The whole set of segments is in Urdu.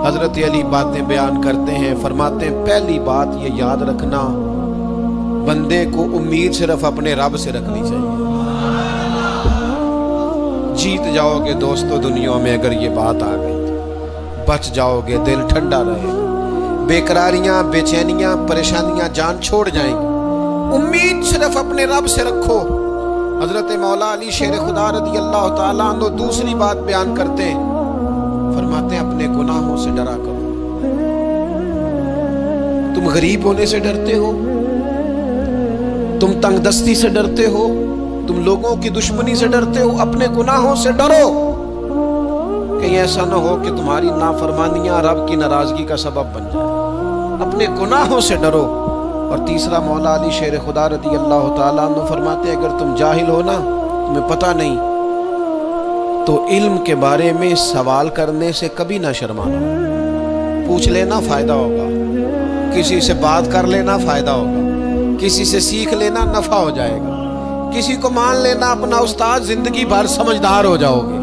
حضرت علی باتیں بیان کرتے ہیں، فرماتے ہیں پہلی بات یہ یاد رکھنا، بندے کو امید صرف اپنے رب سے رکھنی چاہیے۔ جیت جاؤ گے دوستو دنیا میں اگر یہ بات آ گئی، بچ جاؤ گے، دل ٹھنڈا رہے گا، بے قراریاں، بے چینیاں، پریشانیاں جان چھوڑ جائیں گی۔ امید صرف اپنے رب سے رکھو۔ حضرت مولا علی شیر خدا رضی اللہ تعالیٰ عنہ دوسری بات بیان کرتے ہیں، فرماتے ہیں اپنے گناہوں سے ڈرا کرو۔ تم غریب ہونے سے ڈرتے ہو، تم تنگ دستی سے ڈرتے ہو، تم لوگوں کی دشمنی سے ڈرتے ہو، اپنے گناہوں سے ڈرو، کہیں ایسا نہ ہو کہ تمہاری نافرمانیاں رب کی ناراضگی کا سبب بن جائے۔ اپنے گناہوں سے ڈرو۔ اور تیسرا مولا علی شیر خدا رضی اللہ تعالیٰ عنہ فرماتے ہیں اگر تم جاہل ہو نا، تمہیں پتہ نہیں، تو علم کے بارے میں سوال کرنے سے کبھی نہ شرمانا، پوچھ لینا فائدہ ہوگا، کسی سے بات کر لینا فائدہ ہوگا، کسی سے سیکھ لینا نفع ہو جائے گا، کسی کو مان لینا اپنا استاد، زندگی بھر سمجھدار ہو جاؤ گے،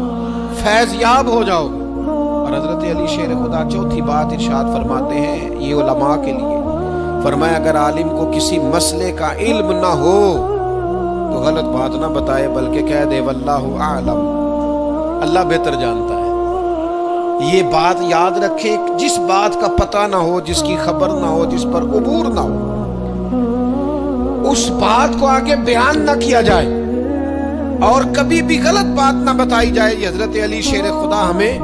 فیض یاب ہو جاؤ گے۔ اور حضرت علی شیر خدا چوتھی بات ارشاد فرماتے ہیں یہ علماء کے لیے، فرمایا اگر عالم کو کسی مسئلے کا علم نہ ہو تو غلط بات نہ بتائے، بلکہ کہہ دے واللہ اعلم، اللہ بہتر جانتا ہے۔ یہ بات یاد رکھے، جس بات کا پتہ نہ ہو، جس کی خبر نہ ہو، جس پر عبور نہ ہو، اس بات کو آگے بیان نہ کیا جائے اور کبھی بھی غلط بات نہ بتائی جائے۔ یہ حضرت علی شیر خدا ہمیں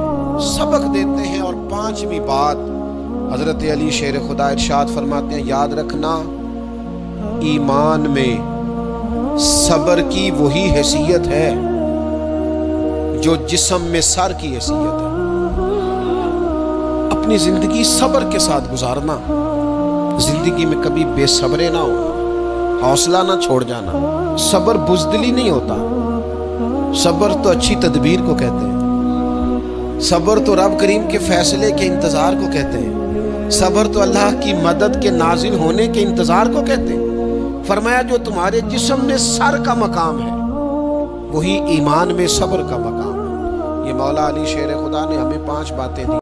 سبق دیتے ہیں۔ اور پانچویں بات حضرت علی شیر خدا ارشاد فرماتے ہیں یاد رکھنا، ایمان میں صبر کی وہی حیثیت ہے جو جسم میں سر کی حیثیت ہے۔ اپنی زندگی صبر کے ساتھ گزارنا، زندگی میں کبھی بے صبرے نہ ہونا، حوصلہ نہ چھوڑ جانا۔ صبر بزدلی نہیں ہوتا، صبر تو اچھی تدبیر کو کہتے ہیں، صبر تو رب کریم کے فیصلے کے انتظار کو کہتے ہیں، صبر تو اللہ کی مدد کے نازل ہونے کے انتظار کو کہتے ہیں۔ فرمایا جو تمہارے جسم میں سر کا مقام ہے وہی ایمان میں صبر کا مقام ہے۔ یہ مولا علی شیر خدا نے ہمیں 5 باتیں دی۔